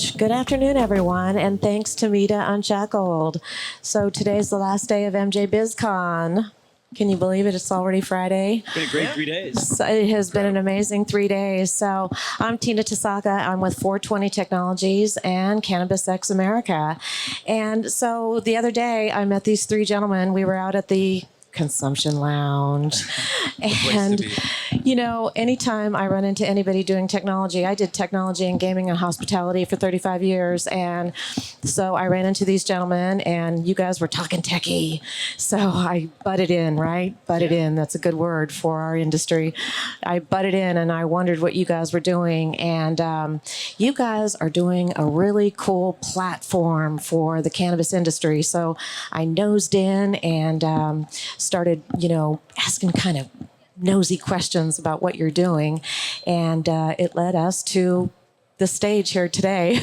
much. Good afternoon, everyone, and thanks to Mita Unshackled. So today's the last day of MJBizCon. Can you believe it? It's already Friday. It's been a great 3 days. So it has been an amazing 3 days. So I'm Tina Tasaka. I'm with 420 Technologies and Cannabis-X America. And so the other day I met these three gentlemen. We were out at the Consumption Lounge. And, you know, anytime I run into anybody doing technology, I did technology and gaming and hospitality for 35 years. And so I ran into these gentlemen and you guys were talking techie. So I butted in, right? Butted in. That's a good word for our industry. I butted in and I wondered what you guys were doing. And you guys are doing a really cool platform for the cannabis industry. So I nosed in and started, you know, asking kind of nosy questions about what you're doing. And it led us to the stage here today.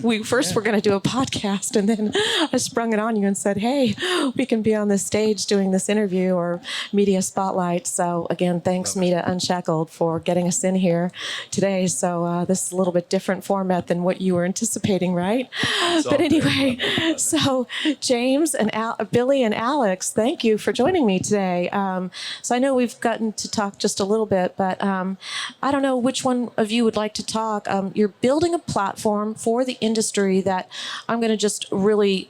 We first were going to do a podcast, and then I sprung it on you and said, hey, we can be on this stage doing this interview or media spotlight. So again, thanks Mita Unshackled for getting us in here today. So this is a little bit different format than what you were anticipating, right? But anyway, so James and Billy and Alex, thank you for joining me today. So I know we've gotten to talk just a little bit, but I don't know which one of you would like to talk. You're building a platform for the industry that I'm going to just really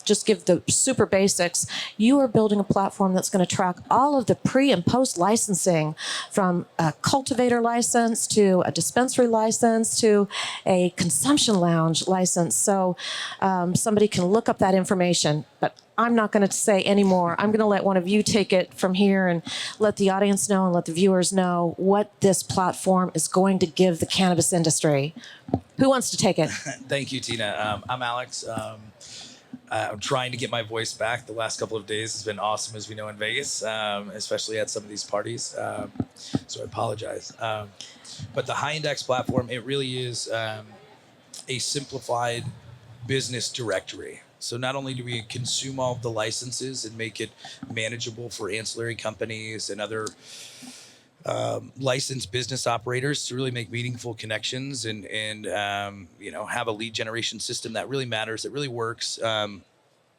just give the super basics. You are building a platform that's going to track all of the pre and post licensing, from a cultivator license to a dispensary license to a consumption lounge license. So somebody can look up that information, but I'm not going to say any more. I'm going to let one of you take it from here and let the audience know and let the viewers know what this platform is going to give the cannabis industry. Who wants to take it? Thank you, Tina. I'm Alex. I'm trying to get my voice back. The last couple of days has been awesome, as we know, in Vegas, especially at some of these parties. So I apologize. But the High Index platform, it really is a simplified business directory. So not only do we consume all of the licenses and make it manageable for ancillary companies and other licensed business operators to really make meaningful connections and you know, have a lead generation system that really matters, that really works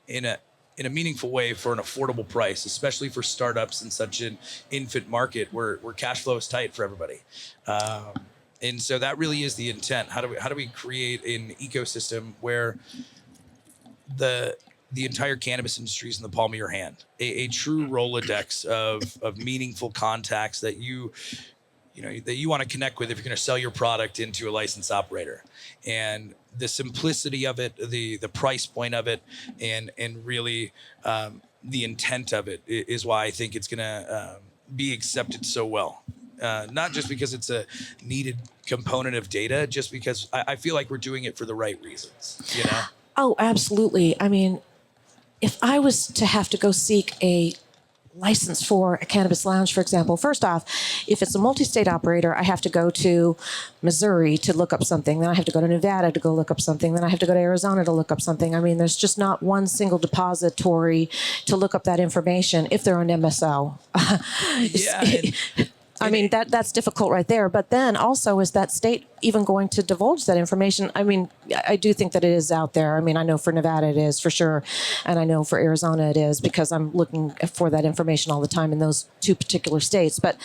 in a meaningful way for an affordable price, especially for startups in such an infant market where cash flow is tight for everybody. And so that really is the intent. How do we create an ecosystem where the entire cannabis industry is in the palm of your hand, a true Rolodex of meaningful contacts that you want to connect with if you're going to sell your product into a licensed operator. And the simplicity of it, the price point of it, and really the intent of it is why I think it's going to be accepted so well. Not just because it's a needed component of data, just because I feel like we're doing it for the right reasons, you know? Oh, absolutely. I mean, if I was to have to go seek a license for a cannabis lounge, for example, first off, if it's a multi-state operator, I have to go to Missouri to look up something. Then I have to go to Nevada to go look up something. Then I have to go to Arizona to look up something. I mean, there's just not one single depository to look up that information if they're an MSO. Yeah. I mean, that's difficult right there. But then also, is that state even going to divulge that information? I mean, I do think that it is out there. I mean, I know for Nevada it is for sure. And I know for Arizona it is, because I'm looking for that information all the time in those two particular states. But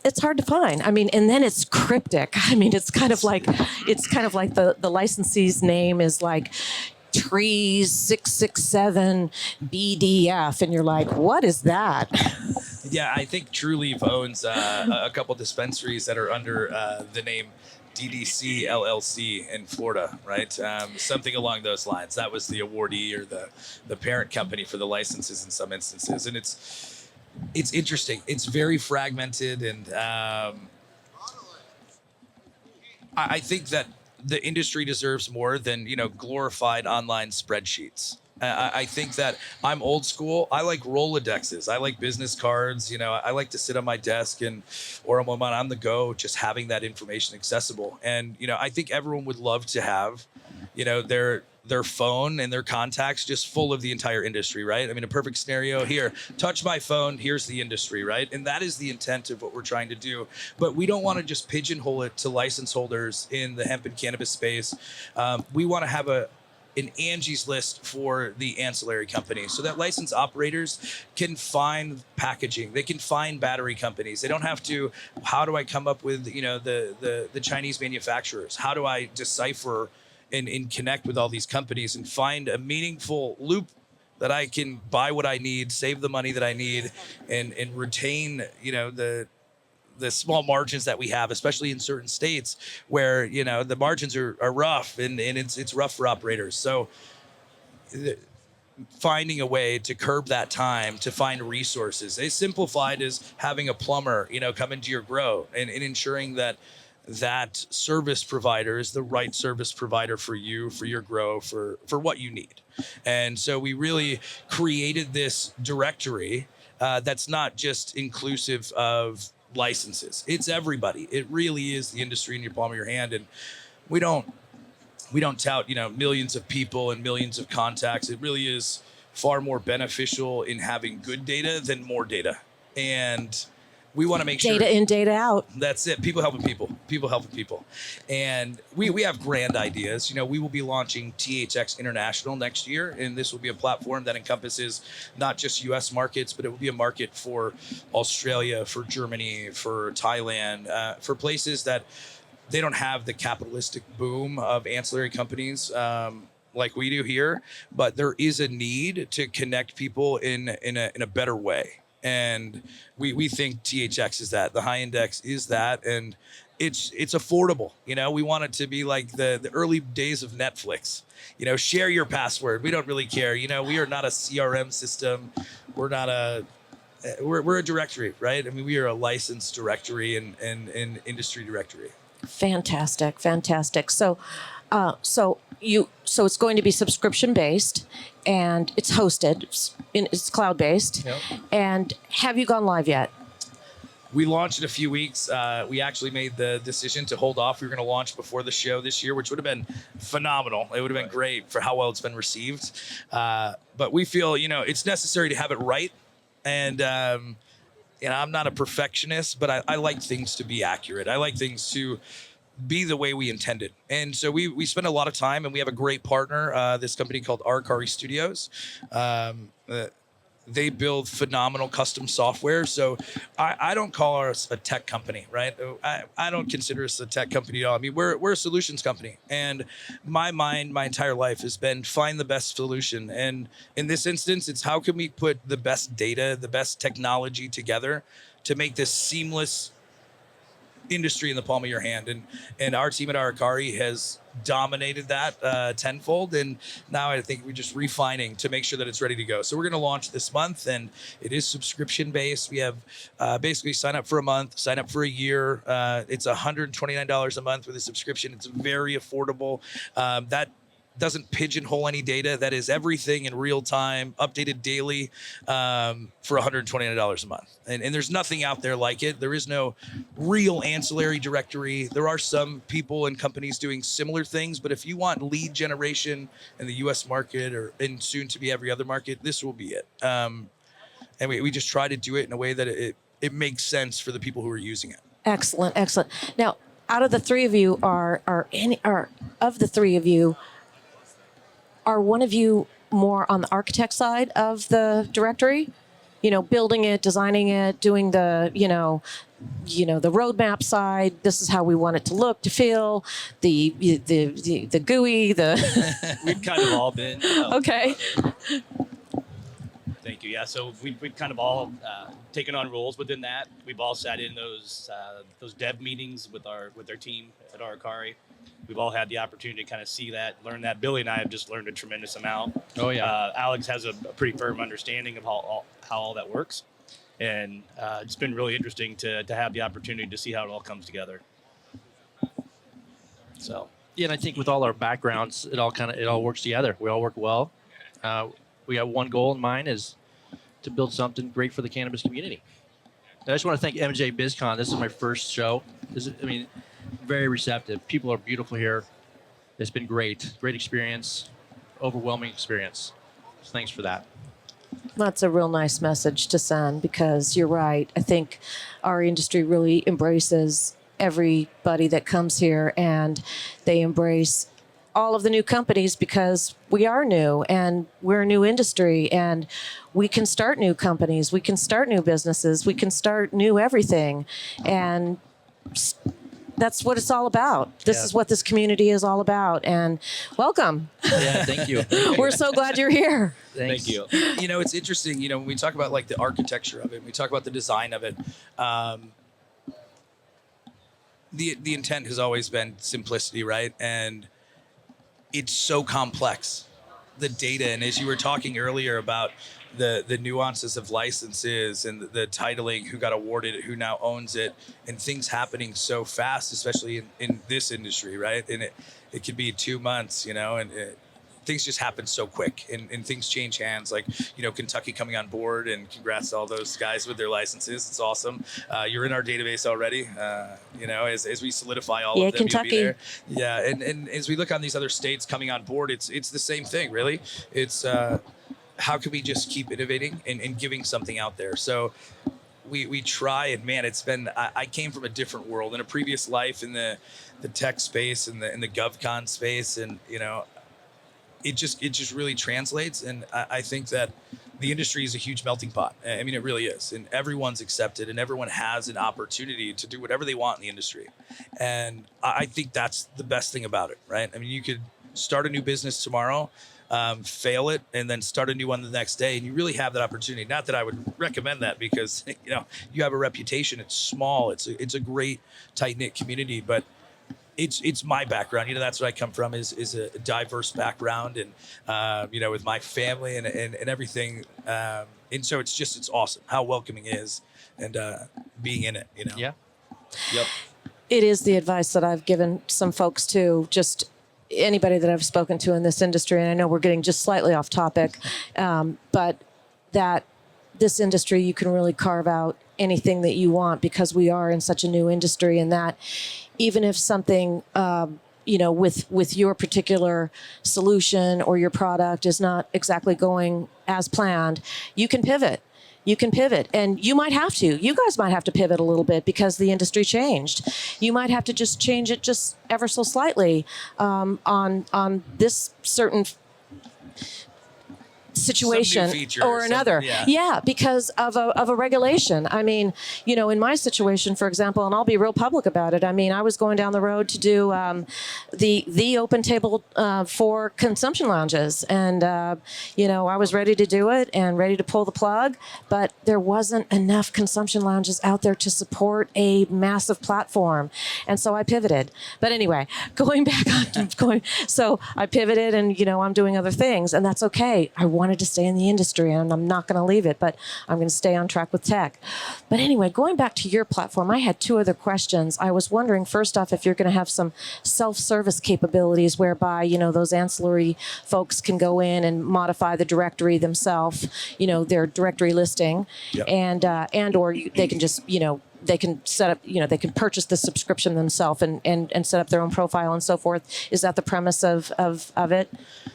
it's hard to find. I mean, and then it's cryptic. I mean, it's kind of like the licensee's name is like Trees 667 BDF, and you're like, what is that? Yeah, I think Trulieve owns a couple dispensaries that are under the name DDC LLC in Florida, right? Something along those lines. That was the awardee or the parent company for the licenses in some instances, and it's interesting. It's very fragmented, and I think that the industry deserves more than, you know, glorified online spreadsheets. I think that I'm old school. I like Rolodexes. I like business cards. I like to sit on my desk or when I'm on the go, just having that information accessible. And, I think everyone would love to have, their phone and their contacts just full of the entire industry, right? I mean, a perfect scenario here, touch my phone, here's the industry, right? And that is the intent of what we're trying to do. But we don't want to just pigeonhole it to license holders in the hemp and cannabis space. We want to have an Angie's list for the ancillary companies so that license operators can find packaging. They can find battery companies. They don't have to, how do I come up with, the Chinese manufacturers? How do I decipher and connect with all these companies and find a meaningful loop that I can buy what I need, save the money that I need, and retain, the small margins that we have, especially in certain states where, the margins are rough and it's rough for operators. So finding a way to curb that time, to find resources. As simplified as having a plumber, come into your grow and ensuring that service provider is the right service provider for you, for your grow, for what you need. And so we really created this directory that's not just inclusive of licenses. It's everybody. It really is the industry in your palm of your hand. And we don't tout, millions of people and millions of contacts. It really is far more beneficial in having good data than more data. And we want to make sure data in, data out. That's it. People helping people. And we have grand ideas. We will be launching THX International next year. And this will be a platform that encompasses not just US markets, but it will be a market for Australia, for Germany, for Thailand, for places that they don't have the capitalistic boom of ancillary companies like we do here. But there is a need to connect people in a better way. And we think THX is that. The high index is that. And it's affordable. We want it to be like the early days of Netflix. Share your password. We don't really care. We are not a CRM system. We're not we're a directory, right? I mean, we are a licensed directory and industry directory. Fantastic. So it's going to be subscription based and it's hosted. It's cloud based. Yep. And have you gone live yet? We launched in a few weeks. We actually made the decision to hold off. We were going to launch before the show this year, which would have been phenomenal. It would have been great for how well it's been received. But we feel, it's necessary to have it right. And, I'm not a perfectionist, but I like things to be accurate. I like things to be the way we intended. And so we spend a lot of time, and we have a great partner, this company called Arcari Studios. They build phenomenal custom software. So I don't call us a tech company, right? I don't consider us a tech company at all. I mean, we're a solutions company. And my entire life has been find the best solution. And in this instance, it's how can we put the best data, the best technology together to make this seamless industry in the palm of your hand. And our team at Arcari has dominated that tenfold. And now I think we're just refining to make sure that it's ready to go. So we're going to launch this month, and it is subscription based. We have basically sign up for a month, sign up for a year. It's $129 a month with a subscription. It's very affordable. That doesn't pigeonhole any data. That is everything in real time, updated daily, for $129 a month. And there's nothing out there like it. There is no real ancillary directory. There are some people and companies doing similar things, but if you want lead generation in the US market or in soon to be every other market, this will be it. And we just try to do it in a way that it makes sense for the people who are using it. Excellent. Now, out of the three of you are one of you more on the architect side of the directory? Building it, designing it, doing the, the roadmap side. This is how we want it to look, to feel. The GUI. We've kind of all been. Okay. Thank you. Yeah. So we've kind of all taken on roles within that. We've all sat in those dev meetings with our team at Arcari. We've all had the opportunity to kind of see that, learn that. Billy and I have just learned a tremendous amount. Oh, yeah. Alex has a pretty firm understanding of how all that works. And it's been really interesting to have the opportunity to see how it all comes together. So. Yeah, and I think with all our backgrounds, it all works together. We all work well. We got one goal in mind, is to build something great for the cannabis community. I just want to thank MJBizCon. This is my first show. Very receptive. People are beautiful here. It's been great. Great experience. Overwhelming experience. So thanks for that. That's a real nice message to send, because you're right. I think our industry really embraces everybody that comes here, and they embrace all of the new companies because we are new and we're a new industry, and we can start new companies, we can start new businesses, we can start new everything. And that's what it's all about. This is what this community is all about. And welcome. Yeah, thank you. We're so glad you're here. Thanks. Thank you. You know, it's interesting, when we talk about like the architecture of it, we talk about the design of it, the intent has always been simplicity, right? And it's so complex, the data. And as you were talking earlier about the nuances of licenses and the titling, who got awarded it, who now owns it, and things happening so fast, especially in this industry, right? And it could be 2 months, and things just happen so quick, and things change hands. Like, Kentucky coming on board, and congrats to all those guys with their licenses. It's awesome. You're in our database already. As we solidify all of them, Kentucky. you'll be there. Yeah, and as we look on these other states coming on board, it's the same thing, really. It's how can we just keep innovating and giving something out there? So we try, and man, it's been, I came from a different world in a previous life in the tech space and the GovCon space, and it just really translates. And I think that the industry is a huge melting pot. I mean, it really is. And everyone's accepted, and everyone has an opportunity to do whatever they want in the industry. And I think that's the best thing about it, right? I mean, you could start a new business tomorrow, fail it, and then start a new one the next day. And you really have that opportunity. Not that I would recommend that, because, you have a reputation. It's small. It's a great tight-knit community, but it's my background. That's what I come from, is a diverse background, and with my family and everything. And so it's awesome how welcoming it is, and being in it. Yeah. Yep. It is the advice that I've given some folks too, just anybody that I've spoken to in this industry. And I know we're getting just slightly off topic, but that this industry, you can really carve out anything that you want, because we are in such a new industry, and that even if something, with your particular solution or your product is not exactly going as planned, you can pivot. You can pivot, and you might have to. You guys might have to pivot a little bit because the industry changed. You might have to just change it just ever so slightly on this certain situation or another. Yeah, because of a regulation. I mean, in my situation, for example, and I'll be real public about it. I mean, I was going down the road to do the open table for consumption lounges, and I was ready to do it and ready to pull the plug, but there wasn't enough consumption lounges out there to support a massive platform, and so I pivoted. But anyway, so I pivoted, and I'm doing other things, and that's okay. I wanted to stay in the industry, and I'm not going to leave it, but I'm going to stay on track with tech. But anyway, going back to your platform, I had two other questions. I was wondering, first off, if you're going to have some self-service capabilities whereby, those ancillary folks can go in and modify the directory themselves, their directory listing, and or they can just, they can set up, they can purchase the subscription themselves and set up their own profile and so forth. Is that the premise of it?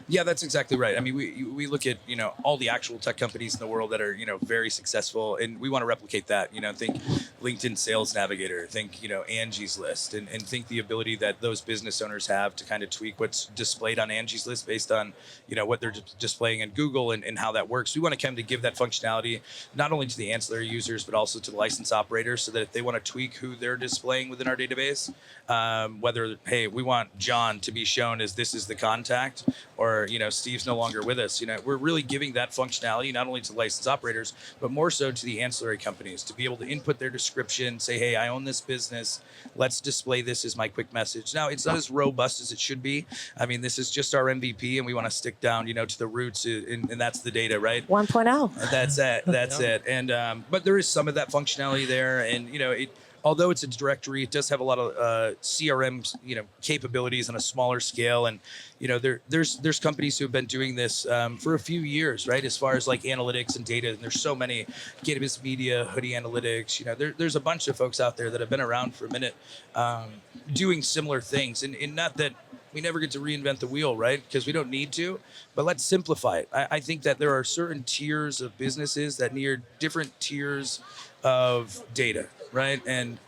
Yeah, that's exactly right. I mean, we look at, all the actual tech companies in the world that are, very successful, and we want to replicate that. Think LinkedIn Sales Navigator, think, Angie's List, and think the ability that those business owners have to kind of tweak what's displayed on Angie's List based on, what they're displaying in Google and how that works. We want to come to give that functionality not only to the ancillary users, but also to the license operators, so that if they want to tweak who they're displaying within our database, whether, hey, we want John to be shown as this is the contact, or, Steve's no longer with us, we're really giving that functionality not only to license operators, but more so to the ancillary companies to be able to input their description, say, hey, I own this business. Let's display this as my quick message. Now, it's not as robust as it should be. I mean, this is just our MVP, and we want to stick down, to the roots, and that's the data, right? 1.0. That's it. That's it. And but there is some of that functionality there, and although it's a directory, it does have a lot of CRM, capabilities on a smaller scale. And, there's companies who have been doing this for a few years, right? As far as like analytics and data, and there's so many, Cannabis Media, Hoodie Analytics, there's a bunch of folks out there that have been around for a minute doing similar things. And not that we never get to reinvent the wheel, right? Because we don't need to, but let's simplify it. I think that there are certain tiers of businesses that need different tiers of data, right? And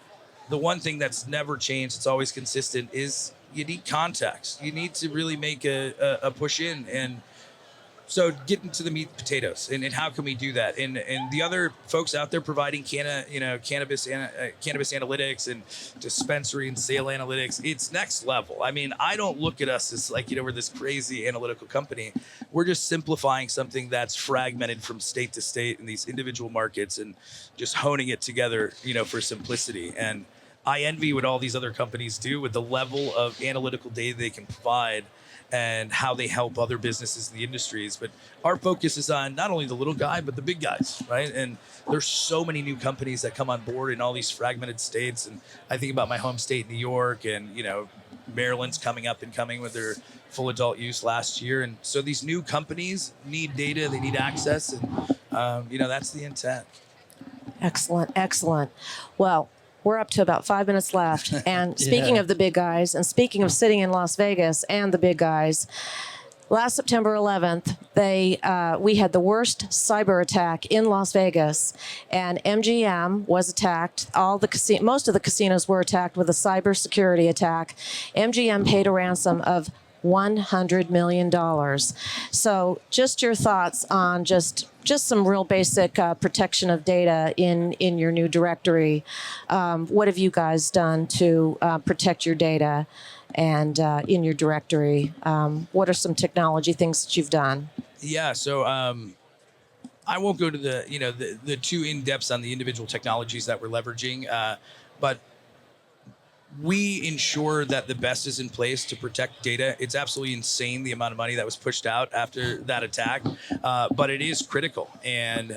the one thing that's never changed, it's always consistent, is you need context. You need to really make a push in. And so get into the meat and potatoes, and how can we do that? And the other folks out there providing cannabis analytics and dispensary and sale analytics, it's next level. I mean, I don't look at us as like, we're this crazy analytical company. We're just simplifying something that's fragmented from state to state in these individual markets and just honing it together, for simplicity. And I envy what all these other companies do with the level of analytical data they can provide and how they help other businesses in the industries. But our focus is on not only the little guy, but the big guys, right? And there's so many new companies that come on board in all these fragmented states. And I think about my home state, New York, and, Maryland's coming with their full adult use last year. And so these new companies need data, they need access. And, that's the intent. Excellent. Well, we're up to about 5 minutes left. And speaking of the big guys, and speaking of sitting in Las Vegas and the big guys, last September 11th, we had the worst cyber attack in Las Vegas, and MGM was attacked. Most of the casinos were attacked with a cybersecurity attack. MGM paid a ransom of $100 million. So just your thoughts on just some real basic protection of data in your new directory. What have you guys done to protect your data and in your directory? What are some technology things that you've done? Yeah, so I won't go to the too in-depth on the individual technologies that we're leveraging, but we ensure that the best is in place to protect data. It's absolutely insane the amount of money that was pushed out after that attack, but it is critical. And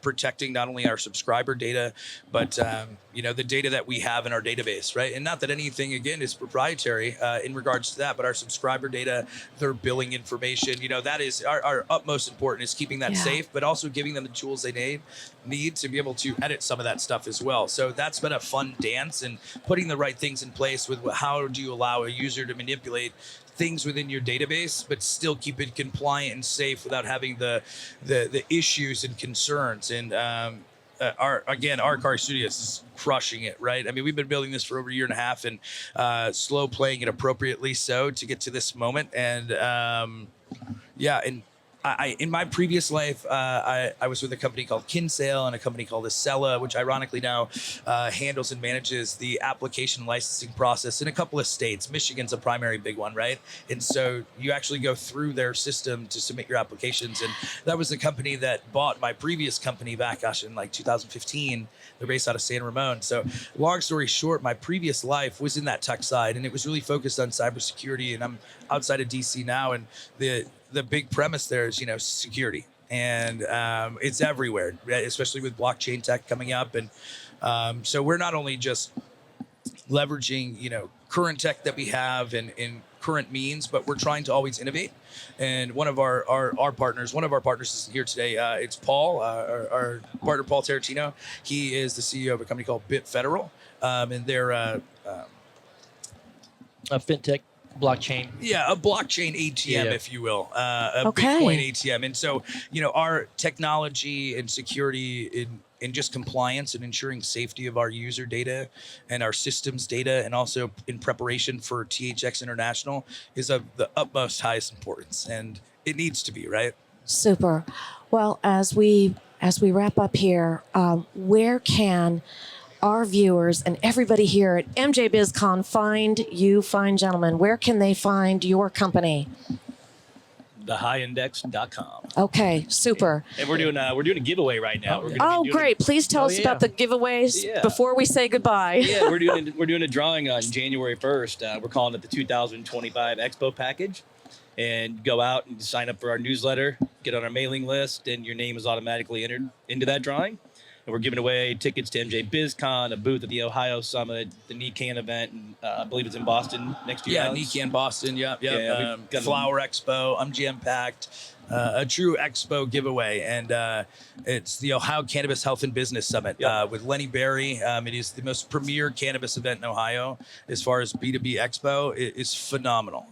protecting not only our subscriber data, but the data that we have in our database, right? And not that anything, again, is proprietary in regards to that, but our subscriber data, their billing information, that is our utmost important, is keeping that safe, but also giving them the tools they need to be able to edit some of that stuff as well. So that's been a fun dance, and putting the right things in place with how do you allow a user to manipulate things within your database, but still keep it compliant and safe without having the issues and concerns. And our Kari Studios is crushing it, right? I mean, we've been building this for over a year and a half, and slow playing it appropriately so to get to this moment. And and I in my previous life, I was with a company called Kinsale and a company called Acela, which ironically now handles and manages the application licensing process in a couple of states. Michigan's a primary big one, right? And so you actually go through their system to submit your applications. And that was the company that bought my previous company back, in like 2015. They're based out of San Ramon. So long story short, my previous life was in that tech side, and it was really focused on cybersecurity. And I'm outside of DC now, and the big premise there is, security. And it's everywhere, right? Especially with blockchain tech coming up. And so we're not only just leveraging, current tech that we have and current means, but we're trying to always innovate. And one of our partners is here today. It's Paul, our partner, Paul Tarantino. He is the CEO of a company called Bit Federal. And they're a fintech. Blockchain. Yeah, a blockchain ATM, if you will, Okay. Bitcoin ATM. And so, our technology and security in just compliance and ensuring safety of our user data and our systems data, and also in preparation for THX International, is of the utmost highest importance. And it needs to be, right? Super. Well, as we wrap up here, where can our viewers and everybody here at MJBizCon find you fine gentlemen? Where can they find your company? TheHighIndex.com. Okay, super. And we're doing a giveaway right now. Great. Please tell us about the giveaways before we say goodbye. Yeah, we're doing a drawing on January 1st. We're calling it the 2025 Expo Package. And go out and sign up for our newsletter, get on our mailing list, and your name is automatically entered into that drawing. And we're giving away tickets to MJBizCon, a booth at the Ohio Summit, the NECAN event, and I believe it's in Boston next year. Yeah, Alex. NECAN Boston. Yep. Yeah, we've got Flower Expo. I'm jam-packed. A true expo giveaway, and it's the Ohio Cannabis Health and Business Summit with Lenny Berry. It is the most premier cannabis event in Ohio as far as B2B expo. It is phenomenal.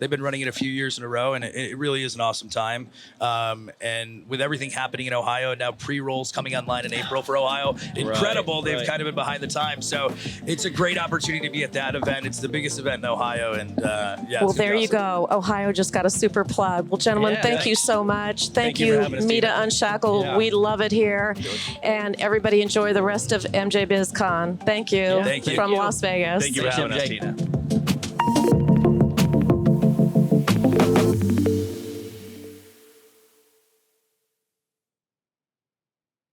They've been running it a few years in a row, and it really is an awesome time. And with everything happening in Ohio, and now pre-rolls coming online in April for Ohio, incredible. They've kind of been behind the times. So it's a great opportunity to be at that event. It's the biggest event in Ohio. And well, there you go. Ohio just got a super plug. Well, gentlemen, thank you so much. Thank you, for having us, Mita Tina. Unshackled. Yeah. We love it here. And everybody enjoy the rest of MJBizCon. Thank you. Thank you. From Las Vegas. Thank you for Thanks, having us, MJ. Tina.